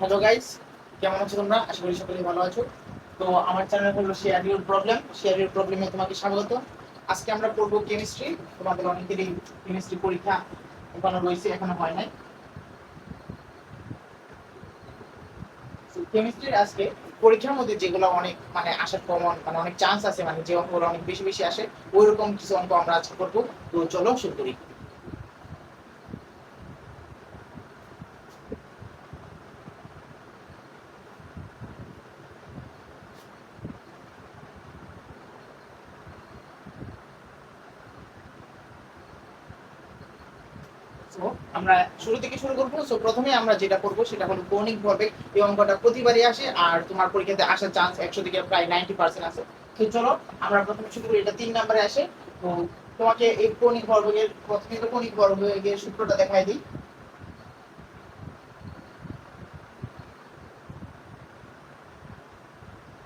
Hello guys, কেমন আছো তোমরা? আশা করি সকলেই ভালো আছো। তো আমার চ্যানেল হলো share your problem. Share your প্রবলেমে তোমাকে স্বাগত। আজকে আমরা পড়বো কেমিস্ট্রি। তোমাদের অনেকেরই কেমিস্ট্রি পরীক্ষা এখনো রয়েছে, এখনো হয় নাই। কেমিস্ট্রির আজকে পরীক্ষার মধ্যে যেগুলো অনেক আসার কমন অনেক চান্স আছে, যে অঙ্কগুলো অনেক বেশি বেশি আসে, ওইরকম কিছু অঙ্ক আমরা আজকে করবো। তো চলো শুরু করি। So, আমরা শুরু থেকে শুরু করবো। প্রথমে আমরা যেটা করবো সেটা হলো কৌণিক ভরবেগ। এই অঙ্কটা প্রতিবারই আসে, আর তোমার পরীক্ষাতে আসার চান্স 100 থেকে প্রায় 90% আছে। তো চলো আমরা প্রথমে শুরু করি। এটা 3 নম্বরে আসে। তো তোমাকে এই কৌণিক ভরবেগের প্রথমে তো কৌণিক ভরবেগের সূত্রটা দেখাই দিই।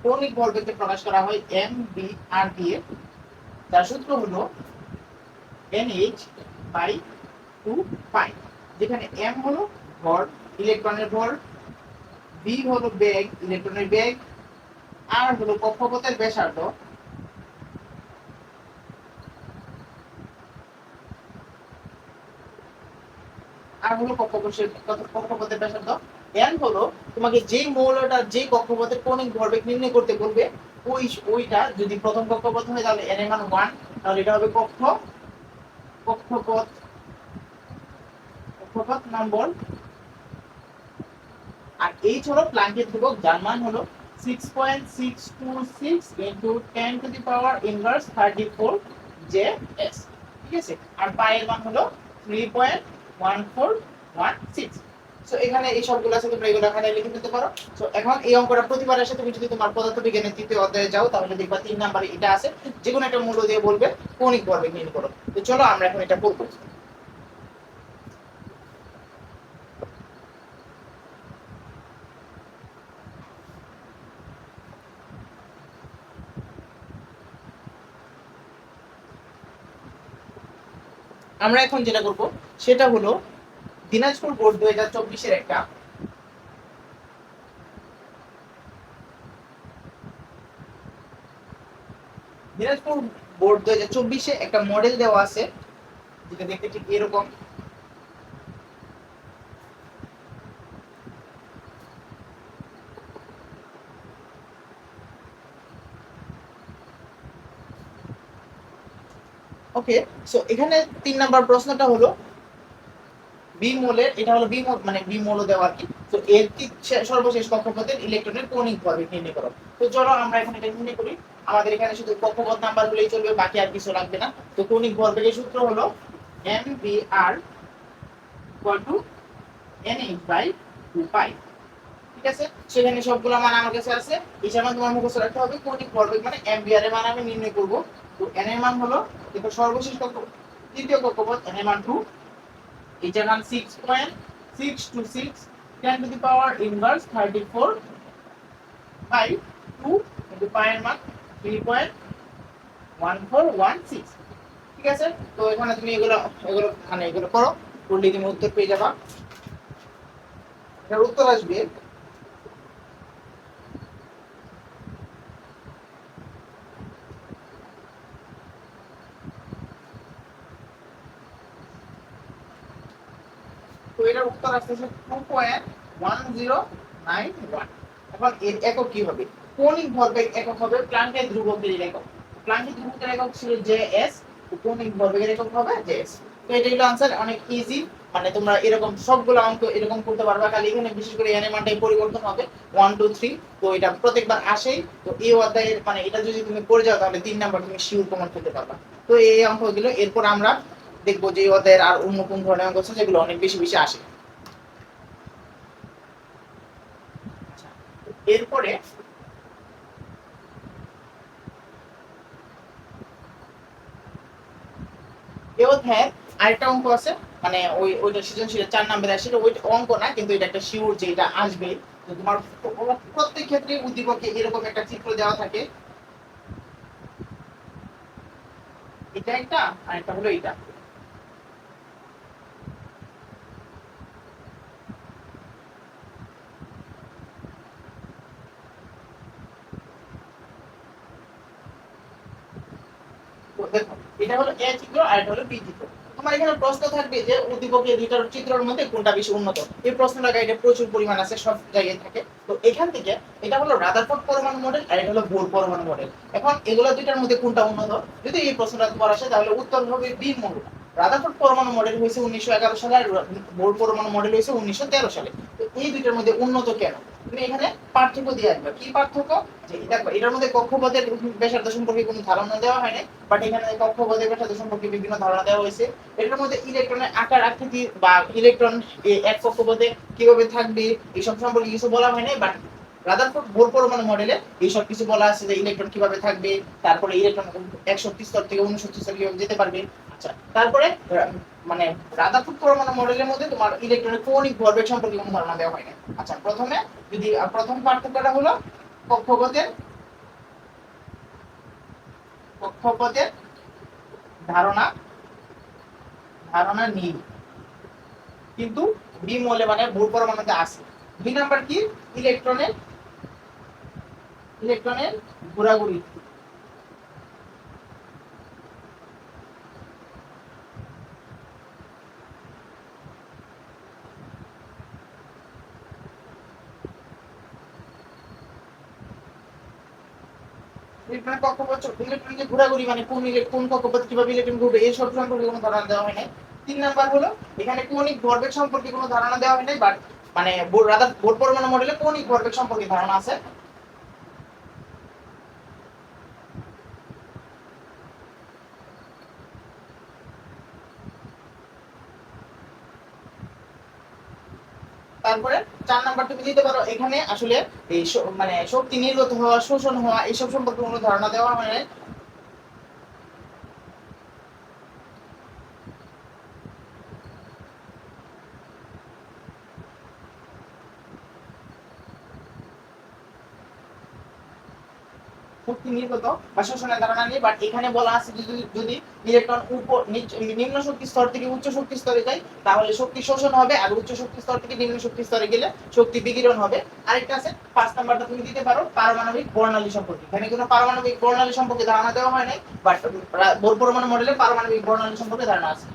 কৌণিক ভরবেগকে প্রকাশ করা হয় এম বি আর দিয়ে। তার সূত্র হলো NH/2 পাই, যেখানে m হলো ভর, ইলেকট্রনের ভর, b হলো বেগ, ইলেকট্রনের বেগ, আর হলো কক্ষপথের ব্যাসার্ধ, আর হলো কক্ষপথের ব্যাসার্ধ। n হলো তোমাকে যেই মৌলটা যেই কক্ষপথের কৌণিক ভরবেগ নির্ণয় করতে বলবে, ওইটা যদি প্রথম কক্ষপথ হয় তাহলে n এর মান 1, তাহলে এটা হবে কক্ষপথ কক্ষপথ নম্বর। আর h হলো প্ল্যাঙ্কের ধ্রুবক, যার মান হলো 6.626 into 10 to the power inverse 34 J/s। ঠিক আছে? আর পাই এর মান হলো 3.1416। সো এখানে এই সবগুলো আছে, তোমরা এগুলো এখানে লিখে নিতে পারো। সো এখন এই অঙ্কটা প্রতিবার আসে, তুমি যদি তোমার পদার্থবিজ্ঞানের 3য় অধ্যায়ে যাও তাহলে দেখবা 3 নম্বরে এটা আছে। যে কোনো একটা মূল্য দিয়ে বলবে কৌণিক ভরবেগ নির্ণয় করো। তো চলো আমরা এখন এটা করব। আমরা এখন যেটা করব সেটা হলো দিনাজপুর বোর্ড 2024-এর একটা দিনাজপুর বোর্ড 2024-এ একটা মডেল দেওয়া আছে, যেটা দেখতে ঠিক এরকম। ওকে, সো এখানে 3 নাম্বার প্রশ্নটা হলো বি মৌলের, এটা হলো বি বি মৌল দেওয়া আর কি। তো এর সর্বশেষ কক্ষপথের ইলেকট্রনের কৌণিক ভরবেগ নির্ণয় করো। তো চলো আমরা এখন এটা নির্ণয় করি। আমাদের এখানে শুধু কক্ষপথ নাম্বার হলেই চলবে, বাকি আর কিছু লাগবে না। তো কৌণিক ভরবেগের সূত্র হলো mvr = nh/2 পাই। ঠিক আছে? সেখানে সবগুলো মান আমার কাছে আছে। হিসাব মান তোমার মুখস্থ রাখতে হবে। কৌণিক ভরবেগ মানে mvr এর মান আমি নির্ণয় করব। তো n এর মান হলো, দেখো সর্বশেষ কক্ষপথ তৃতীয় কক্ষপথ, n এর মান 2, এটার মান 6.626 10 to the power inverse 34 by 2 কিন্তু পাই এর মান 3.1416। ঠিক আছে? তো এখানে তুমি এগুলো এগুলো এগুলো করো, করলে তুমি উত্তর পেয়ে যাবা। এর উত্তর আসবে তো এটার উত্তর আসতেছে 2.1091। এখন এর একক কি হবে? কৌণিক ভরবেগ একক হবে প্ল্যাঙ্কের ধ্রুবকের একক। প্ল্যাঙ্কের ধ্রুবকের একক ছিল Js, কৌণিক ভরবেগের একক হবে Js। তো এটা হলো आंसर, অনেক ইজি। তোমরা এরকম সবগুলো অঙ্ক এরকম করতে পারবা, খালি এখানে বিশেষ করে n এর মানটাই পরিবর্তন হবে 1 2 3। তো এটা প্রত্যেকবার আসেই। তো এই অধ্যায়ের এটা যদি তুমি করে যাও তাহলে 3 নাম্বার তুমি শিওর প্রমাণ করতে পারবা। তো এই অঙ্কগুলো এরপর আমরা দেখবো যে এই অধ্যায়ের আর অন্য কোন ধরনের অঙ্ক আছে যেগুলো অনেক বেশি বেশি আসে। এরপরে এই অধ্যায়ের আরেকটা অঙ্ক আছে, ওইটা সৃজনশীলের 4 নম্বরে আসে। ওই অঙ্ক না, কিন্তু এটা একটা শিওর যে এটা আসবে। তো তোমার প্রত্যেক ক্ষেত্রে উদ্দীপকে এরকম একটা চিত্র দেওয়া থাকে। এটা একটা, আর একটা হলো এটা। দেখো এটা হলো এ চিত্র আর এটা হলো বি চিত্র। তোমার এখানে প্রশ্ন থাকবে যে উদ্দীপক এই দুইটার চিত্রের মধ্যে কোনটা বেশি উন্নত। এই প্রশ্নটা গাইডে প্রচুর পরিমাণ আছে, সব জায়গায় থাকে। তো এখান থেকে এটা হলো রাদারফোর্ড পরমাণু মডেল আর এটা হলো বোর পরমাণু মডেল। এখন এগুলো দুইটার মধ্যে কোনটা উন্নত যদি এই প্রশ্নটা তোমার আসে তাহলে উত্তর হবে বি মডেল। রাদারফোর্ড পরমাণু মডেল হয়েছে 1911 সালে আর বোর পরমাণু মডেল হয়েছে 1913 সালে। তো এই দুইটার মধ্যে উন্নত কেন তুমি এখানে পার্থক্য দিয়ে আসবে। কি পার্থক্য? যে দেখো এটার মধ্যে কক্ষপথের ব্যাসার্ধ সম্পর্কে কোনো ধারণা দেওয়া হয় নাই, বাট এখানে কক্ষপথের ব্যাসার্ধ সম্পর্কে বিভিন্ন ধারণা দেওয়া হয়েছে। এটার মধ্যে ইলেকট্রনের আকার আকৃতি বা ইলেকট্রন এক কক্ষপথে কিভাবে থাকবে এইসব সম্পর্কে কিছু বলা হয় নাই, বাট রাদারফোর্ড বোর পরমাণু মডেলে এইসব কিছু বলা আছে যে ইলেকট্রন কিভাবে থাকবে, তারপরে ইলেকট্রন এক শক্তি স্তর থেকে অন্য শক্তি স্তর কিভাবে যেতে পারবে। আচ্ছা, তারপরে মানে রাদারফোর্ড পরমাণু মডেলের মধ্যে তোমার ইলেকট্রনের কৌণিক ভরবেগ সম্পর্কে কোনো ধারণা দেওয়া হয় না। আচ্ছা, প্রথমে যদি প্রথম পার্থক্যটা হলো কক্ষপথের কক্ষপথের ধারণা ধারণা নেই, কিন্তু বি মৌলে মানে বোর পরমাণুতে আছে। 2 নাম্বার কি? ইলেকট্রনের ঘোরাঘুরি। ইলেকট্রনের কক্ষপথ ইলেকট্রন যে ঘোরাঘুরি মানে কোন কক্ষপথ কিভাবে ইলেকট্রন ঘুরবে এই সব সম্পর্কে কোনো ধারণা দেওয়া হয় নাই। 3 নাম্বার হলো এখানে কৌণিক ভরবেগ সম্পর্কে কোনো ধারণা দেওয়া হয় নাই, বাট মানে বোর পরমাণু মডেলে কৌণিক ভরবেগ সম্পর্কে ধারণা আছে। তারপরে 4 নাম্বার তুমি দিতে পারো এখানে আসলে এই মানে শক্তি নির্গত হওয়া শোষণ হওয়া এইসব সম্পর্কে কোনো ধারণা দেওয়া হয় নাই। শক্তি নির্গত বা শোষণের ধারণা নেই, বাট এখানে বলা আছে যদি ইলেকট্রন নিম্ন শক্তি স্তর থেকে উচ্চ শক্তি স্তরে যায় তাহলে শক্তি শোষণ হবে, আর উচ্চ শক্তি স্তর থেকে নিম্ন শক্তি স্তরে গেলে শক্তি বিকিরণ হবে। আরেকটা আছে 5 নাম্বারটা তুমি দিতে পারো পারমাণবিক বর্ণালী সম্পর্কে। এখানে কোনো পারমাণবিক বর্ণালী সম্পর্কে ধারণা দেওয়া হয় নাই, বাট বোর পরমাণু মডেলে পারমাণবিক বর্ণালী সম্পর্কে ধারণা আছে।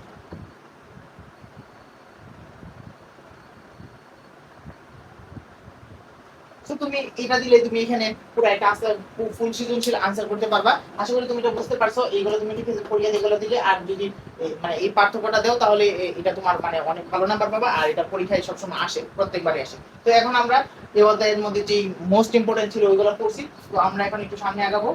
তো তুমি এটা দিলে তুমি এখানে পুরো একটা আনসার ফুল সৃজনশীল আনসার করতে পারবা। আশা করি তুমি এটা বুঝতে পারছো। এইগুলো তুমি ঠিক আছে পড়িয়ে এগুলো দিলে, আর যদি মানে এই পার্থক্যটা দাও তাহলে এটা তোমার মানে অনেক ভালো নাম্বার পাবা, আর এটা পরীক্ষায় সবসময় আসে, প্রত্যেকবারই আসে। তো এখন আমরা এই অধ্যায়ের মধ্যে যেই মোস্ট ইম্পর্টেন্ট ছিল ওইগুলো পড়ছি। তো আমরা এখন একটু সামনে আগাবো।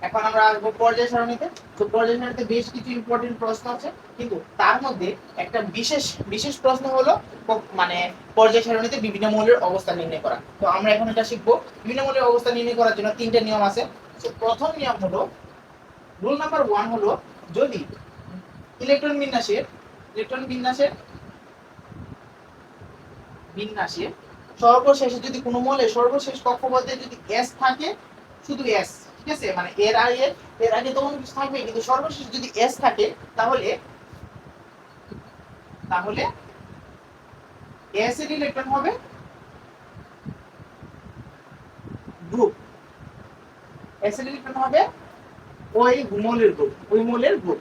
এখন আমরা আসবো পর্যায় সারণীতে। তো পর্যায় সারণীতে বেশ কিছু ইম্পর্টেন্ট প্রশ্ন আছে, কিন্তু তার মধ্যে একটা বিশেষ বিশেষ প্রশ্ন হলো মানে পর্যায় সারণীতে বিভিন্ন মৌলের অবস্থান নির্ণয় করা। তো আমরা এখন এটা শিখবো। বিভিন্ন মৌলের অবস্থান নির্ণয় করার জন্য 3টা নিয়ম আছে। তো প্রথম নিয়ম হলো, রুল নাম্বার 1 হলো, যদি ইলেকট্রন বিন্যাসের সর্বশেষে যদি কোনো মৌলের সর্বশেষ কক্ষপথে যদি এস থাকে, শুধু এস, ঠিক আছে, মানে এর আগে তো অন্য কিছু থাকবে, কিন্তু সর্বশেষ যদি এস থাকে তাহলে এস এর ইলেকট্রন হবে গ্রুপ। এস এর ইলেকট্রন হবে ওই মৌলের গ্রুপ।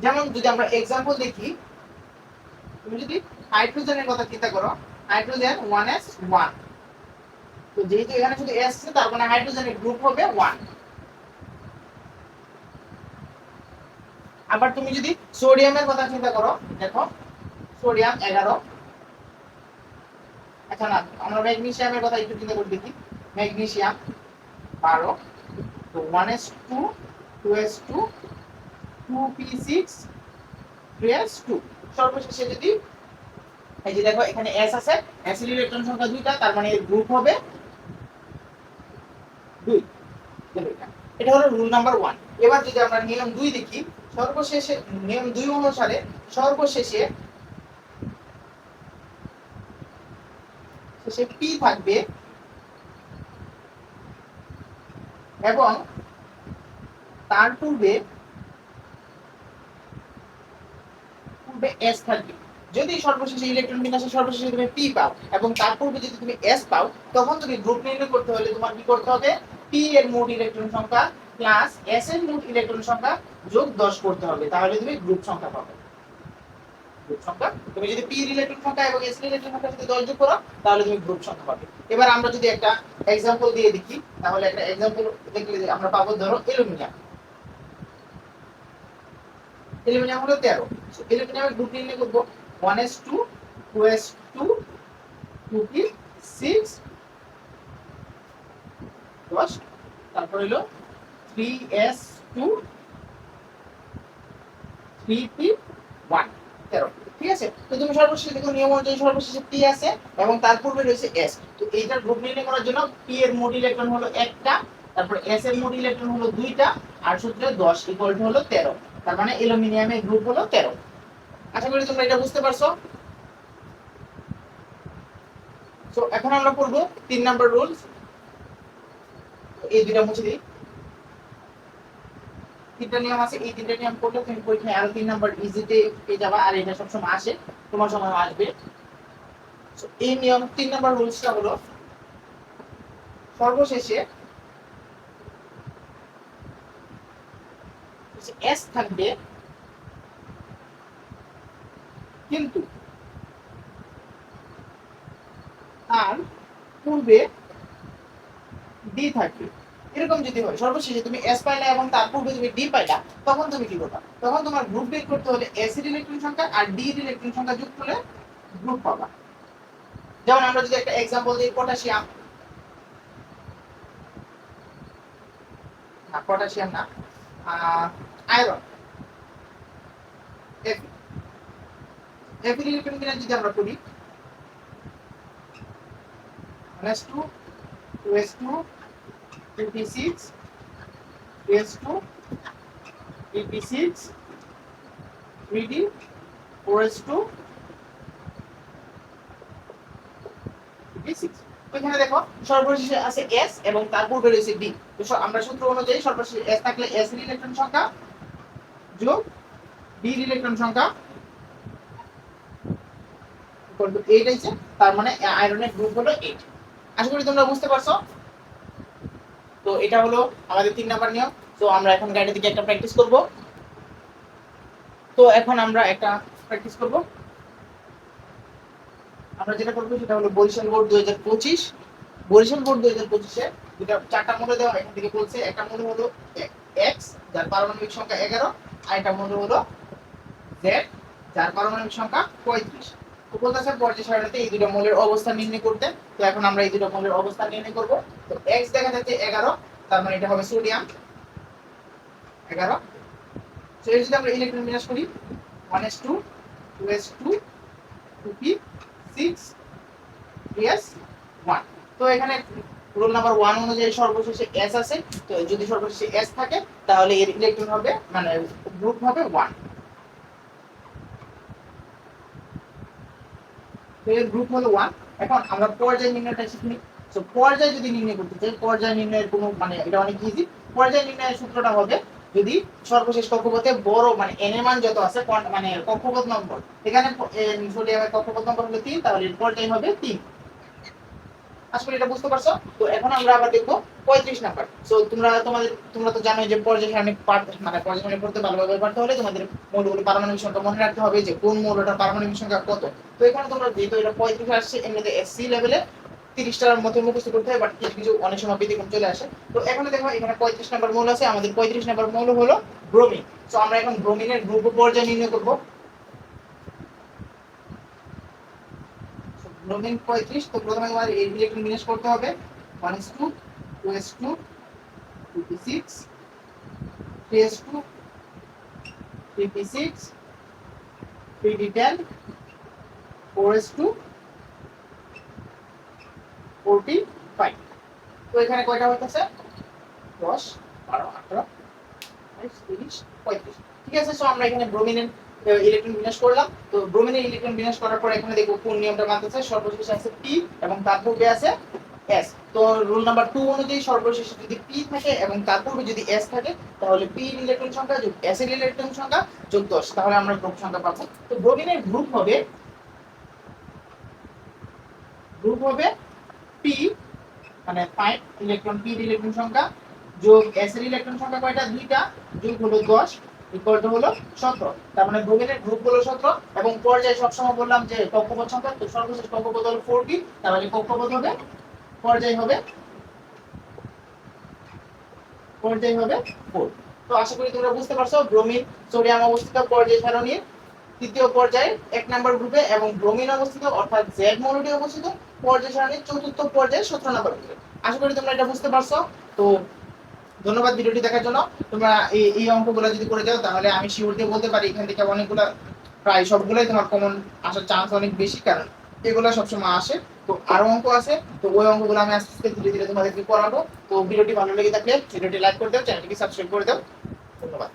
যেমন যদি আমরা एग्जांपल দেখি, তুমি যদি হাইড্রোজেনের কথা চিন্তা করো, হাইড্রোজেন 1s1, তো যেহেতু এখানে শুধু s আছে তার মানে হাইড্রোজেনের গ্রুপ হবে 1। আবার তুমি যদি সোডিয়ামের কথা চিন্তা করো, দেখো সোডিয়াম 11। আচ্ছা না, আমরা ম্যাগনেসিয়ামের কথা একটু চিন্তা করে দেখি। ম্যাগনেসিয়াম 12, তো 1s2 2s2 2p6 3s2। সর্বশেষে যদি এই যে দেখো এখানে s আছে, s এর ইলেকট্রন সংখ্যা 2টা, তার মানে এর গ্রুপ হবে 2। এটা হলো রুল নাম্বার 1। এবার যদি আমরা নিয়ম 2 দেখি, সর্বশেষে নিয়ম 2 অনুসারে সর্বশেষে p থাকবে এবং তার পূর্বে s থাকবে। যদি সর্বশেষে ইলেকট্রন বিন্যাসের সর্বশেষে তুমি পি পাও এবং তার পূর্বে যদি তুমি এস পাও, তখন তুমি গ্রুপ নির্ণয় করতে হলে তোমার কি করতে হবে, পি এর মোট ইলেকট্রন সংখ্যা প্লাস এস এর মোট ইলেকট্রন সংখ্যা যোগ 10 করতে হবে, তাহলে তুমি গ্রুপ সংখ্যা পাবে। গ্রুপ সংখ্যা তুমি যদি পি এর ইলেকট্রন সংখ্যা এবং এস এর ইলেকট্রন সংখ্যা যদি 10 যোগ করো, তাহলে তুমি গ্রুপ সংখ্যা পাবে। এবার আমরা যদি একটা एग्जांपल দিয়ে দেখি, তাহলে একটা एग्जांपल দেখলে আমরা পাবো, ধরো অ্যালুমিনিয়াম। অ্যালুমিনিয়াম হলো 13। সো অ্যালুমিনিয়ামের গ্রুপ নির্ণয় করব 1s2 2s2 2p6 10, তারপর হলো 3s2 3p1 13। ঠিক আছে, তো তুমি সর্বশেষে দেখো নিয়ম অনুযায়ী সর্বশেষে p আছে এবং তার পূর্বে রয়েছে s। তো এইটার গ্রুপ নির্ণয় করার জন্য p এর মোট ইলেকট্রন হলো একটা, তারপর s এর মোট ইলেকট্রন হলো দুইটা, আর সূত্রে 10 ইকুয়াল টু হলো 13। তার মানে অ্যালুমিনিয়ামের গ্রুপ হলো 13। আশা করি তোমরা এটা বুঝতে পারছো। সো এখন আমরা পড়ব 3 নাম্বার রুলস। এই দুটো মুছে দিই। তিনটা নিয়ম আছে, এই তিনটা নিয়ম পড়লে তুমি পরীক্ষায় আরো 3 নাম্বার ইজিতে পেয়ে যাবে, আর এটা সবসময় আসে, তোমার সময় আসবে। সো এই নিয়ম 3 নাম্বার রুলসটা হলো, সর্বশেষে এস থাকবে কিন্তু তার পূর্বে ডি থাকবে। এরকম যদি হয়, সর্বশেষে তুমি এস পাইলা এবং তার পূর্বে তুমি ডি পাইলা, তখন তুমি কি করবা, তখন তোমার গ্রুপ বের করতে হলে এস এর ইলেকট্রন সংখ্যা আর ডি এর ইলেকট্রন সংখ্যা যোগ করলে গ্রুপ পাবা। যেমন আমরা যদি একটা एग्जांपल দিই, পটাশিয়াম, না পটাশিয়াম না, আয়রন, এফ এর ইলেকট্রন বিন্যাস যদি আমরা করি 1s2 2s2 2p6 3s2 3p6 3d 4s2 3p6। এখানে দেখো সর্বশেষে আছে s এবং তার পূর্বে রয়েছে d। তো আমরা সূত্র অনুযায়ী সর্বশেষে s থাকলে s এর ইলেকট্রন সংখ্যা যোগ d এর ইলেকট্রন সংখ্যা ইকুয়াল টু 8 আছে, তার মানে আয়রনের গ্রুপ হলো 8। আশা করি তোমরা বুঝতে পারছো। তো এটা হলো আমাদের 3 নাম্বার নিয়ম। তো আমরা এখন গাইডের দিকে একটা প্র্যাকটিস করব। তো এখন আমরা একটা প্র্যাকটিস করব। আমরা যেটা করব সেটা হলো বরিশাল বোর্ড 2025। বরিশাল বোর্ড 2025 এ দুটো চারটা মৌল দেওয়া এখান থেকে বলছে। একটা মৌল হলো x যার পারমাণবিক সংখ্যা 11, আর একটা মৌল হলো z যার পারমাণবিক সংখ্যা 35। তো বলতেছে পর্যায় সারণীতে এই দুটো মৌলের অবস্থান নির্ণয় করতে। তো এখন আমরা এই দুটো মৌলের অবস্থান নির্ণয় করব। তো x দেখা যাচ্ছে 11, তার মানে এটা হবে সোডিয়াম 11। সো এর যদি আমরা ইলেকট্রন বিন্যাস করি 1s2 2s2 2p6 3s1। তো এখানে রোল নাম্বার 1 অনুযায়ী সর্বশেষে s আছে। তো যদি সর্বশেষে s থাকে তাহলে এর ইলেকট্রন হবে, মানে গ্রুপ হবে 1। তো এর গ্রুপ হলো 1। এখন আমরা পর্যায় নির্ণয়টা শিখি। সো পর্যায় যদি নির্ণয় করতে চাই, পর্যায় নির্ণয়ের কোনো মানে এটা অনেক ইজি। পর্যায় নির্ণয়ের সূত্রটা হবে, যদি সর্বশেষ কক্ষপথে বড় মানে n এর মান যত আছে মানে কক্ষপথ নম্বর, এখানে সোডিয়ামের কক্ষপথ নম্বর হলো 3, তাহলে এর পর্যায় হবে 3। আশা করি এটা বুঝতে পারছো। তো এখন আমরা আবার দেখবো 35 নাম্বার। সো তোমরা তো জানোই যে পর্যায় সারণী মানে পর্যায় সারণী পড়তে ভালোভাবে পারতে হলে তোমাদের মৌলগুলোর পারমাণবিক সংখ্যা মনে রাখতে হবে যে কোন মৌলটার পারমাণবিক সংখ্যা কত। তো এখানে তোমরা যেহেতু এটা 35 আসছে, এমনিতে এসসি লেভেলে 30টার মধ্যে মুখস্থ করতে হয়, বাট কিছু কিছু অনেক সময় ব্যতিক্রম চলে আসে। তো এখানে দেখো এখানে 35 নাম্বার মৌল আছে, আমাদের 35 নাম্বার মৌল হলো ব্রোমিন। সো আমরা এখন ব্রোমিনের গ্রুপ পর্যায় নির্ণয় করব। ব্রোমিন 35। তো প্রথমে আমাদের এই ইলেকট্রন বিন্যাস করতে হবে 1s2 2s2 2p6 3s2 3p6 3d10 4s2 4p5। তো এখানে কয়টা হইতেছে 10 12 18 22 30 35। ঠিক আছে, সো আমরা এখানে ব্রোমিনের ইলেকট্রন বিন্যাস করলাম। তো ব্রোমিনের ইলেকট্রন বিন্যাস করার পর এখানে দেখো কোন নিয়মটা মানতেছে। সর্বশেষে আছে p এবং তার পূর্বে আছে s। তো রুল নাম্বার 2 অনুযায়ী সর্বশেষে যদি পি থাকে এবং তার পূর্বে যদি এস থাকে তাহলে পি এর ইলেকট্রন সংখ্যা যোগ এস এর ইলেকট্রন সংখ্যা যোগ 10, তাহলে আমরা গ্রুপ সংখ্যা পাবো। তো ব্রোমিনের গ্রুপ হবে পি, মানে 5 ইলেকট্রন, পি এর ইলেকট্রন সংখ্যা যোগ এস এর ইলেকট্রন সংখ্যা কয়টা, 2টা, যোগ হলো 10 ইকুয়াল টু হলো 17। তার মানে ব্রোমিনের গ্রুপ হলো 17 এবং পর্যায় সবসময় বললাম যে কক্ষপথ সংখ্যা, তো সর্বশেষ কক্ষপথ হলো 4p, তার মানে কক্ষপথ হবে, পর্যায় হবে 4। তো আশা করি তোমরা বুঝতে পারছো ব্রোমিন সোডিয়াম অবস্থিত পর্যায় সারণীর তৃতীয় পর্যায়ে 1 নম্বর গ্রুপে এবং ব্রোমিন অবস্থিত অর্থাৎ জেড মৌলটি অবস্থিত পর্যায় সারণীর চতুর্থ পর্যায়ে 17 নম্বর গ্রুপে। আশা করি তোমরা এটা বুঝতে পারছো। তো ধন্যবাদ ভিডিওটি দেখার জন্য। তোমরা এই অঙ্কগুলো যদি করে যাও তাহলে আমি শিওর দিয়ে বলতে পারি এখান থেকে অনেকগুলো, প্রায় সবগুলোই তোমার কমন আসার চান্স অনেক বেশি, কারণ এগুলো সবসময় আসে। তো আরো অঙ্ক আছে, তো ওই অঙ্কগুলো আমি আস্তে আস্তে ধীরে ধীরে তোমাদেরকে করাবো। তো ভিডিওটি ভালো লেগে থাকলে ভিডিওটি লাইক করে দাও, চ্যানেলটিকে সাবস্ক্রাইব করে দাও। ধন্যবাদ।